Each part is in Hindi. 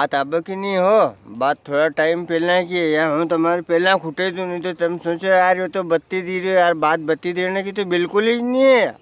बात अब की नहीं हो, बात थोड़ा टाइम पहला की है यार। हूँ तुम्हारे पहला खुटे तो नहीं तो तुम सोचो यार ये तो बत्ती दी रही हो यार। बात बत्ती देने की तो बिल्कुल ही नहीं है।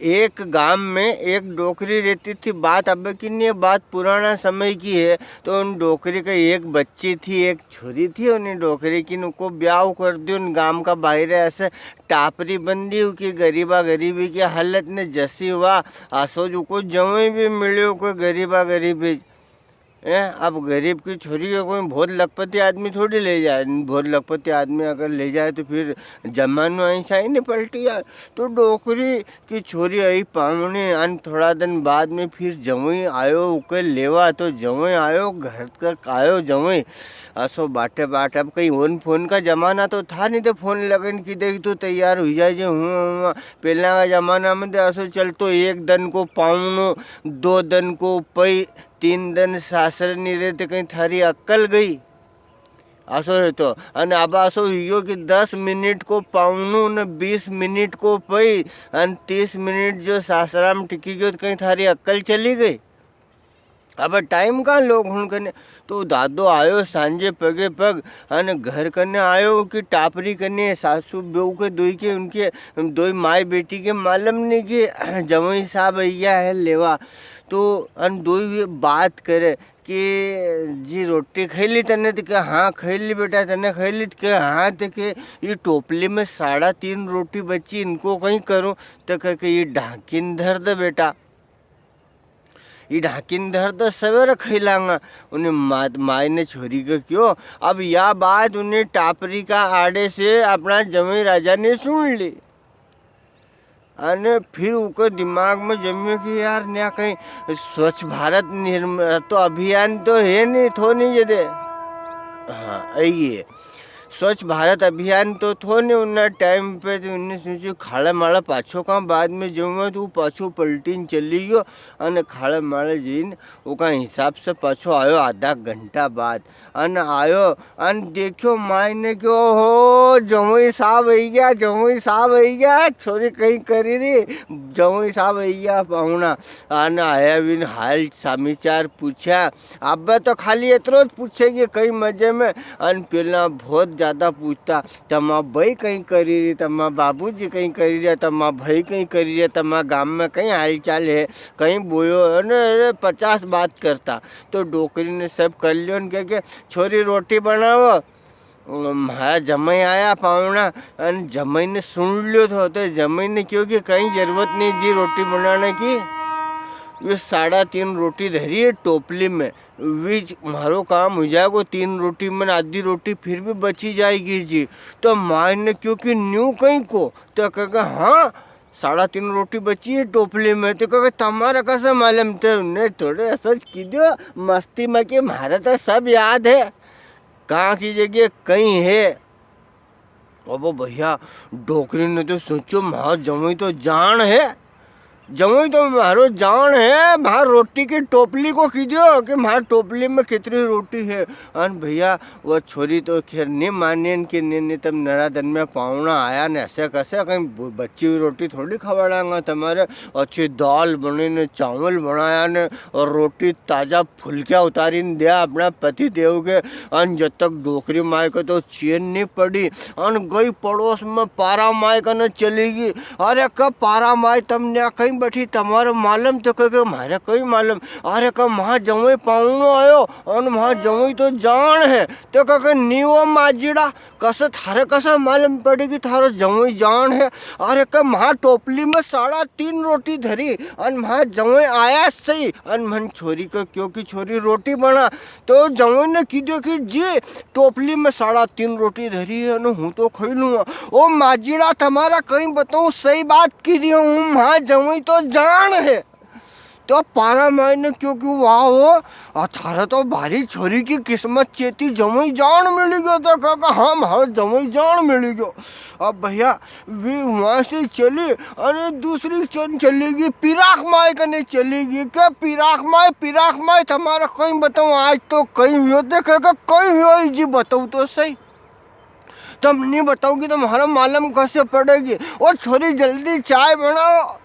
एक गांव में एक डोकरी रहती थी, बात अब की नहीं है, बात पुराना समय की है। तो उन डोकरी का एक बच्ची थी, एक छोरी थी। उन्हें डोकरी की उनको ब्याह कर दी। उन गांव का बाहर ऐसे टापरी बंदी की गरीबा गरीबी की हालत ने जैसी हुआ आसो जो को जवे भी मिले कोई गरीबा गरीबी है। अब गरीब की छोरी को कोई बहुत लखपति आदमी थोड़ी ले जाए। बहुत लखपति आदमी अगर ले जाए तो फिर जमानो ऐसा ही नहीं पलटी यार। तो डोकरी की छोरी आई पावने अन थोड़ा दिन बाद में फिर जवई आयो उके लेवा। तो जवई आयो घर तक आयो जवई असो बाटे बाट। अब कहीं फोन का जमाना तो था नहीं, तो फोन लगन की देख तो तैयार हो जाए जो हूँ। पहला का जमाना में तो असो चल तो एक दिन को पावनो, 2 दिन को पई, 3 दिन सासरे नहीं रहते, कहीं थारी अक्कल गई आसो रहतो। अने अब आसो यो कि 10 मिनट को पावनु ने 20 मिनट को पई अन 30 मिनट जो सासरा में टिकी गयो तो कहीं थारी अक्कल चली गई। अब टाइम कहाँ लोग हूँ कने। तो दादो आयो सांझे पगे पग अने घर कने आयो कि टापरी कने सासू बेऊ के दोई के उनके दोई माई बेटी के मालूम नहीं कि जवई साहब भैया है लेवा। तो अन दोई बात करे कि जी रोटी खाई ली तने तो के हाँ खाई ली बेटा, तने खाई ली तो के हाँ। तो के ये टोपली में 3.5 रोटी बची, इनको कहीं करूँ तो कह ये ढाकिन धर दे बेटा, ये ढाकिन धर दे सवेरे खिलाऊंगा। उन्हें माई ने छोरी को क्यों। अब यह बात उन्हें टापरी का आड़े से अपना जमीन राजा ने सुन ली। अने फिर उनको दिमाग में जमियो कि यार नया कहीं स्वच्छ भारत निर्माण तो अभियान तो है नहीं, थो नहीं ये दे। हाँ ये स्वच्छ भारत अभियान तो थो नहीं उन्ना टाइम पे। तो उन्हें सोचो खाड़ा माड़ा पाछो का बाद में जो तो पाछो पलटीन चली गयो। अने खाड़ा माड़ा जीन उसका हिसाब से पाछो आयो आधा घंटा बाद। अन आयो अन देखो माई ने क्यों हो जमुई साहब आई गया, जमुई साहब आई गया। छोरी कहीं करी रही जमुई साहब आई गया पाहुना। अन आया बिन हाल समाचार पूछा। अब तो खाली इतना पूछेगी कई मजे में। अन पहला बहुत ज़्यादा पूछता तमा भाई कहीं करी रही, तमा बाबूजी कहीं करी रहे, तमा भाई कहीं करी रहे, तमा गांव में कहीं हाल चाल है, कहीं बोयो। अरे 50 बात करता। तो डोकरी ने सब कर लियो के छोरी रोटी बनाओ। मारा जमाई आया पावना और जमाई ने सुन लियो तो जमाई ने क्योंकि कहीं जरूरत नहीं जी रोटी बनाने की। ये 3.5 रोटी धरी है टोपली में, बीच मारो काम हो जाएगा। 3 रोटी में आधी रोटी फिर भी बची जाएगी जी। तो माँ ने क्योंकि न्यू कहीं को तो कहा हाँ 3.5 रोटी बची है टोपली में। तो कहा तुम्हारा कैसे मालूम थे। उन्हें थोड़े सच की दो मस्ती में कि मारा तो सब याद है, कहाँ की जगह कहीं है। अब भैया डोकरी ने तो सोचो माँ जमुई तो जान है, जमुई तो मारो जान है। वहाँ रोटी की टोपली को कीजियो कि वहाँ टोपली में कितनी रोटी है। अन भैया वो छोरी तो खैर नहीं माने कि नहीं तब नरा दिन में पावना आया ने ऐसे कैसे कहीं बची हुई रोटी थोड़ी खवाड़ांगा तुम्हारे। अच्छी दाल बनी ने, चावल बनाया ने और रोटी ताज़ा फुलकिया उतारी ने दिया अपना पति देव के। अन जब तक डोकरी माई को तो चैन नहीं पड़ी। अन गई पड़ोस में पारा माई का न चलेगी। अरे कब पारा माई तुमने कहीं बैठी तुम्हारा मालूम तो कह मारे कहीं मालूम। अरे कब वहाँ जमुई पाउनो आयो और वहाँ जमुई तो जान है। तो कह नीवो माजीड़ा कैसे थारे कैसे मालूम पड़ेगी थारो जमुई जान है। अरे कब वहाँ टोपली में 3.5 रोटी धरी और वहाँ जमुई आया सही। और मन छोरी को क्योंकि छोरी रोटी बना तो जमुई ने कीधो कि जी टोपली में 3.5 रोटी धरी है न हूँ तो खाई लूँगा। ओ माजीड़ा तुम्हारा कहीं बताऊँ सही बात की रही हूँ, वहाँ जमुई तो जान है। तो पारा माई ने क्योंकि वाह हो थारा तो भारी छोरी की किस्मत चेती जमुई जान मिली गयो। तो कहा हाँ हमारा जमुई जान मिली गयो। अब भैया वे वहाँ से चली और दूसरी चन चलेगी पिराक माई कने चलेगी। क्या पिराक माई तुम्हारा कहीं बताऊँ आज तो कहीं हो देखेगा कहीं हो जी बताऊँ तो सही। तुम नहीं बताओगी तो हमारा मालूम कैसे पड़ेगी। और छोरी जल्दी चाय बनाओ।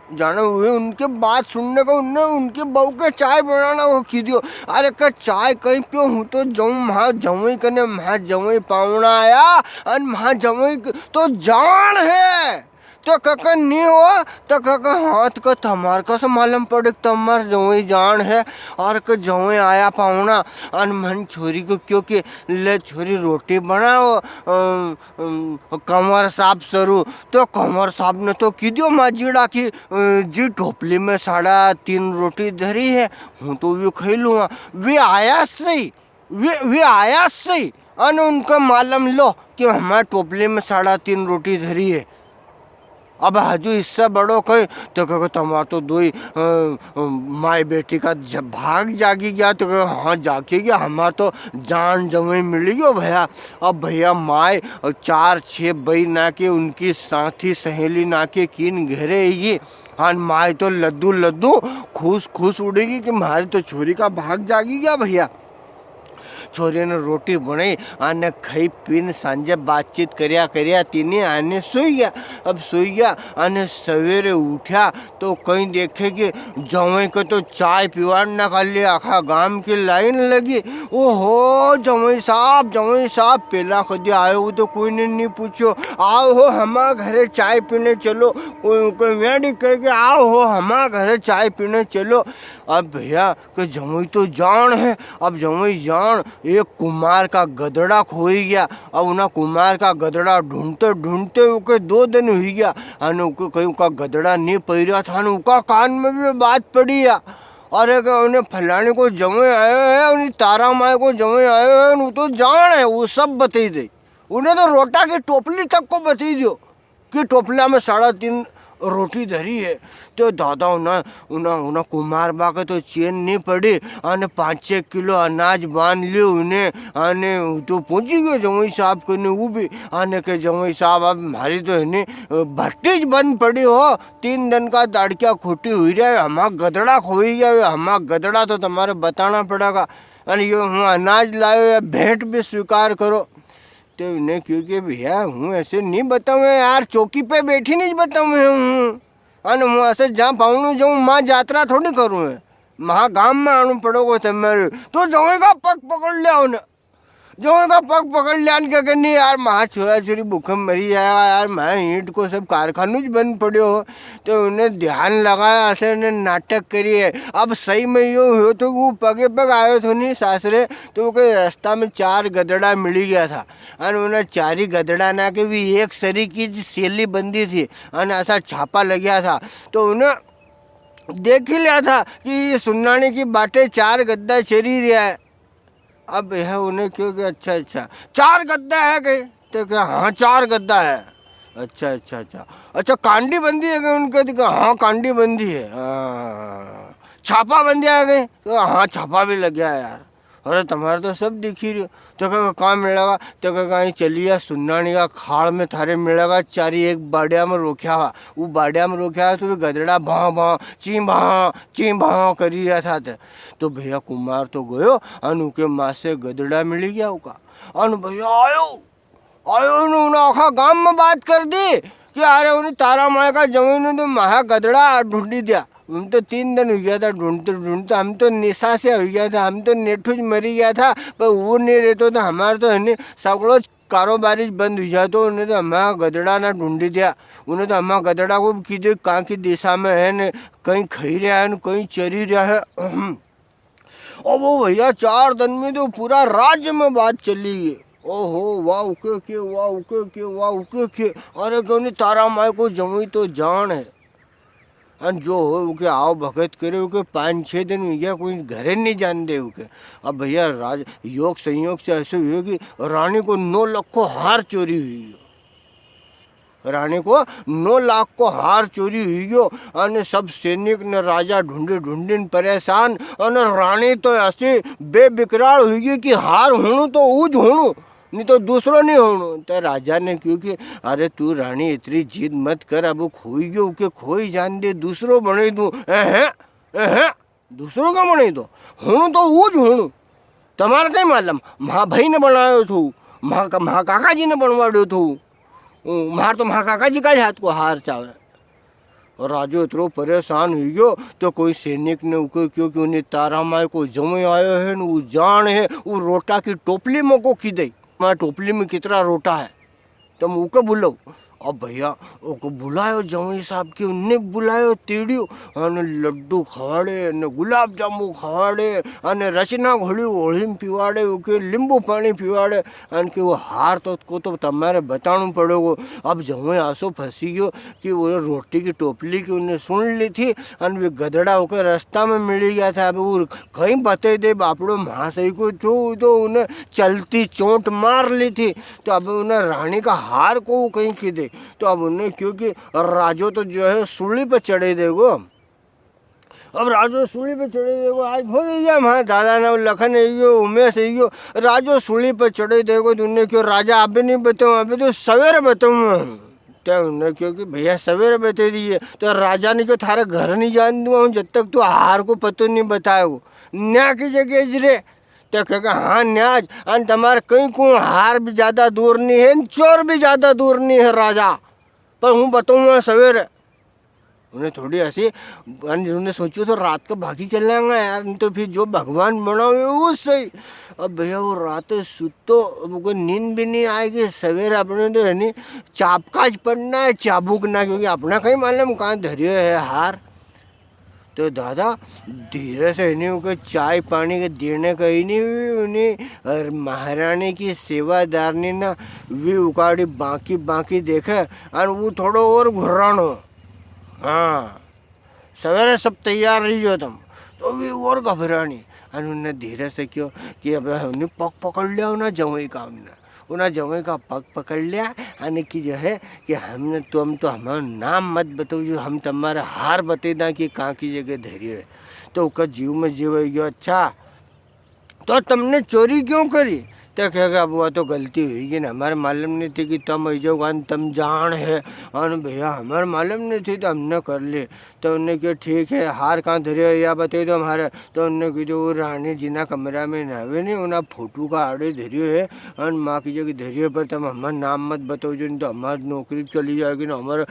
जाने हुए उनके बात सुनने को उनने उनकी बहू के चाय बनाना वो कीधियो। अरे का चाय कहीं पियो हूँ तो जाऊँ महा जवई कने महा जवई पावना आया और महा जवई तो जान है तो कका नहीं हो तो कका हाथ का तमार का से मालूम पड़े तमार जवई जान है और का जवई आया पावना और मन छोरी को क्योंकि ले छोरी रोटी बनाओ कमर साफ सरू तो कमर साहब ने तो की दियो माजीड़ा की जी टोपली में 3.5 रोटी धरी है हूँ तो भी खाई लूँगा वे आया सही वे आया सही अन उनका मालूम लो कि हमारे टोपली में 3.5 रोटी धरी है। अब हजू इससे बड़ो कहे तो कहो तुम्हारा तो दो ही माई बेटी का जब भाग जागी गया तो कहो हाँ जागी गया हमारा तो जान जमे मिली गयो भैया। अब भैया माए 4-6 बई ना के उनकी साथी सहेली ना के किन घेरे ये हाँ माए तो लद्दू लद्दू खुश खुश उड़ेगी कि हमारी तो छोरी का भाग जागी गया भैया। छोरी ने रोटी बनाई आने खाई पीन सांजे बातचीत करिया करिया तीने आने सोई गया। अब सोई गया आने सवेरे उठा तो कहीं देखे कि जवई को तो चाय पीवान ना कर लिया आखा गांव की लाइन लगी। ओहो जवई साहब पहला कदी आए हो तो कोई ने नहीं पूछो आओ हो हमारे घरे चाय पीने चलो कोई वेडी कह के आओ हो हमारे घरे चाय पीने चलो। अब भैया कि जवई तो जान है। अब जवई जान एक कुमार का गदड़ा खो ही गया। अब उन्हें कुमार का गदड़ा ढूंढते ढूंढते उके 2 दिन हुई गया और उनको कहीं का गदड़ा नहीं पड़ा था न उनका कान में भी बात पड़ी है। अरे उन्हें फलाने को जमे आए हैं उन्हें तारा माए को जमे आए हैं वो तो जान है वो सब बता दे। उन्हें तो रोटा की टोपली तक को बता दियो कि टोपला में 3.5 रोटी धरी है। तो दादा उन्हें कुमार बा के तो चैन नहीं पड़ी अने 5-6 किलो अनाज बांध लियो उन्हें आने तो पहुंची गयो जवई साहब के ने वो भी आने के जवई साहब अब हमारी तो है भट्टीज बंद पड़ी हो 3 दिन का दाड़किया खोटी हुई रहा हमारा गदड़ा खोई गया हमारा गदड़ा तो तुम्हारे बताना पड़ेगा अरे ये हूँ अनाज लायो या भेंट भी स्वीकार करो। तो इन्हें क्योंकि भैया हूँ ऐसे नहीं बताऊँ यार चौकी पे बैठी नहीं बताऊँ हूँ अने मैं ऐसे जहाँ पाऊँ जाऊँ माँ यात्रा थोड़ी करूँ महा गाँव में आना पड़ोगे तो मेरे तो जाएगा पग पकड़ लिया उन्हें जाएगा पग पकड़ लिया क्या नहीं यार महा छोरा छोरी भूखम मरी जाएगा यार मैं ईंट को सब कारखानों बंद पड़े हो। तो उन्हें ध्यान लगाया ऐसे ने नाटक करिए। अब सही में यो हो तो वो पगे पग आयो तो नहीं सासरे तो वो रास्ता में 4 गदड़ा मिली गया था और उन्हें 4 ही गदड़ा ना के भी एक सरी की सेली बंदी थी और ऐसा छापा लग गया था। तो उन्हें देख ही लिया था कि सुनाने की बातें 4 गद्दा चरी रहा है। अब यह उन्हें क्यों कि अच्छा 4 गद्दा है कहीं तो क्या हाँ 4 गद्दा है अच्छा कांडी बंदी है कहीं उनके तो हाँ कांडी बंदी है छापा बंदी है कहीं तो हाँ छापा भी लग गया यार। अरे तुम्हारा तो सब दिख ही रही तो क्या कहाँ मिलेगा तो क्या कहीं चलिए सुन्नानी का खाड़ में थारे मिलेगा 4 एक बाड़िया में रोक्या हुआ वो बाड़िया में रोक्या हुआ तो गदड़ा भाँ ची भाँ करी रहा था। तो भैया कुमार तो गयो अनु के माँ से गदड़ा मिली गया उका अनु भैया आयो उन्हें आखा गाँव में बात कर दी कि अरे उन्हें तारा माँ का जमीन तो महा गदड़ा ढूंढी दिया। हम तो 3 दिन हो गया था ढूंढते हम तो निशा से हो गया था हम तो नेठूज मरी गया था पर वो नहीं रहते तो हमारे तो है सगड़ो कारोबारी बंद हो जाए तो उन्हें तो हमारा गदड़ा ना ढूंढी दिया। उन्हें तो हमारा गदड़ा को कीजिए कहाँ की दिशा में है न कहीं खई रहा है न कहीं चरी रहा है। और वो भैया 4 दिन में तो पूरा राज्य में बात चली गई। ओहो वाह उके के अरे क्यों तारा माई को जमी तो जान है और जो हो उके आओ भगत करे उके 5-6 दिन हो गया कोई घरे नहीं जान दे उके। अब भैया राज योग संयोग से ऐसे हुए कि रानी को 9 लाख को हार चोरी हुई रानी को 9 लाख को हार चोरी हुई गयो और सब सैनिक ने राजा ढूंढे परेशान और रानी तो ऐसी बेबिकरार हुई गई कि हार होणु तो ऊज होणु नहीं तो दूसरो नहीं होणु। तो राजा ने क्योंकि अरे तू रानी इतनी जिद मत कर अब खोई गयो के खोई जान दे दूसरो बने दूँ दूसरों का बने दो होणु तो ऊज होणु तुम्हारा कहीं मालूम महा भाई ने बनायो थो महा काका जी ने बनवाड़ो थो मार तो महा काका जी का हाथ को हार चावे और राजो इतरो परेशान हो गयो तो कोई सैनिक ने उके क्योंकि उन्हें तारा माए को जमे आयो है वो जान है वो रोटा की टोपली में को की दई मारे टोपली में कितना रोटा है तुम उके बुलाओ। अब भैया ओको बुलायो जवाई साहब के उन्ने बुलायो तेड़ियो अने लड्डू खवाड़े अने गुलाब जामू खवाड़े अने रचना घोड़ी होली में पीवाड़े के लींबू पानी पीवाड़े अने कि वो हार तो को तो तमारे बताणु पड़ेगो। अब जवाई आसो फंसी गयो कि वो रोटी की टोपली की उन्हें सुन ली थी अने वे गधड़ा होकर रास्ता में मिल गया था। अब वो कहीं बता दे बापड़ो महाशय को तो उन्हें चलती चोट मार ली थी तो अब उन्हें रानी का हार को कहीं की दे तो अब उन्हें क्योंकि राजो तो जो है सूली पे चढ़े देगो। अब राजो सूली पे चढ़े देगो आज हो गया हमारे दादा ने लखन उमेश राजो सूली पे चढ़े देगो तो उन्हें क्यों राजा अभी नहीं बताऊँ अभी तो सवेरे बताऊँ तो उन्हें क्योंकि भैया सवेरे बता दिए तो राजा ने क्यों थारे घर नहीं जान दूँगा जब तक तू हार को पतो नहीं बताएगो न्या की जगह जरे तो कहेगा हाँ न्याज अन तुम्हारे कहीं को हार भी ज़्यादा दूर नहीं है चोर भी ज़्यादा दूर नहीं है राजा पर हूँ बताऊँगा सवेरे। उन्हें थोड़ी हंसी उन्हें सोचो तो रात को भागी चल जाएंगे यार नहीं तो फिर जो भगवान बनाओगे वो सही। अब भैया वो रात सुतो कोई नींद भी नहीं आएगी सवेरे अपने तो है नहीं चापकाज पड़ना है चाबुक ना क्योंकि अपना कहीं मालूम कहाँ धैर्य है हार। तो दादा धीरे से इन्हीं को चाय पानी के देने का ही नहीं उन्हें महारानी की सेवादारनी ना वी उकाड़ी बाकी बाकी देखे और वो थोड़ा और घुर्रानो हाँ सवेरे सब तैयार रही जो तुम तो वी और घबरानी और उन्हें धीरे से क्यों कि अब उन्हें पग पकड़ लिया ना जवाई का उन्हें जवाई का पग पकड़ लिया यानी कि जो है कि हमने तुम तो हमारा नाम मत बताओ जो हम तुम्हारा हार बते दा कि कहाँ की जगह धैर्य है। तो उसका जीव में जीव गया अच्छा तो तुमने चोरी क्यों करी तो कहेगा अब वह तो गलती हुई कि ना हमारे मालूम नहीं थी कि तुम अजोगान तुम जान है और भैया हमारे मालूम नहीं थी तो हमने कर ली। तो उन्हें कि ठीक है हार कहाँ धरे या बताइए तो हमारे तो उन्हें कि जो रानी जिना कमरा में नावे नहीं उन्हें फोटो का आड़े धैर्य है और माँ की जगह धैर्य पर तुम हमारा नाम मत बताओ जो नहीं तो हमारी नौकरी चली जाएगी ना हमारे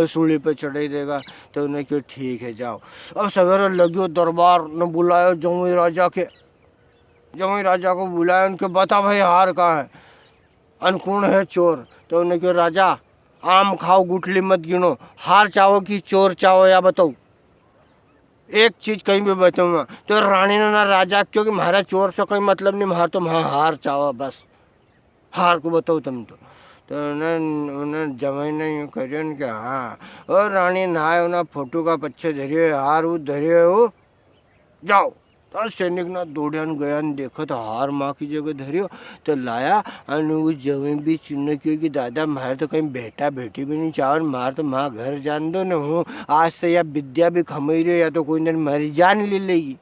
सूली पर चढ़ाई देगा। तो उन्हें कि ठीक है जाओ। अब सवेरे लगे दरबार ने बुलाया जमुई राजा के जमुई राजा को बुलाया उनके बता भाई हार कहाँ है अनकूण है चोर। तो उन्हें क्यों राजा आम खाओ गुठली मत गिनो हार चाहो कि चोर चाहो या बताओ एक चीज़ कहीं भी बताऊँगा। तो रानी ने ना राजा क्योंकि हमारा चोर से कोई मतलब नहीं मार तो हाँ हार चाहो बस हार को बताओ तुम तो उन्हें जमाई ने यूँ करियो कि हाँ और रानी नहाए उन्हें फोटो का पच्छे धरिए हार वो धरिए हो जाओ। तो सैनिक ना दौड़ियान गया देखो तो हार माँ की जगह धरियो तो लाया और वो जवे भी चुनने क्यों कि दादा मारे तो कहीं बेटा बेटी भी नहीं चाहो मार तो माँ घर जान दो न हूँ आज से या विद्या भी खमई रही या तो कोई दिन मरी जान ले लेगी।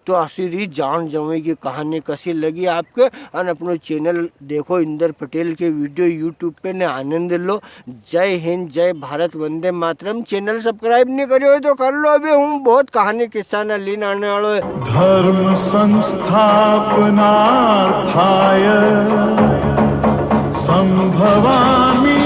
तो आखिरी जान जमुई की कहानी कैसी लगी आपके और अपना चैनल देखो इंदर पटेल के वीडियो यूट्यूब पे ने आनंद लो। जय हिंद जय भारत वंदे मातरम। चैनल सब्सक्राइब नहीं करियो तो कर लो अभी हूँ बहुत कहानी किस्सा न लीन आने वालों है। धर्म संस्थापनार्थाय संभवामि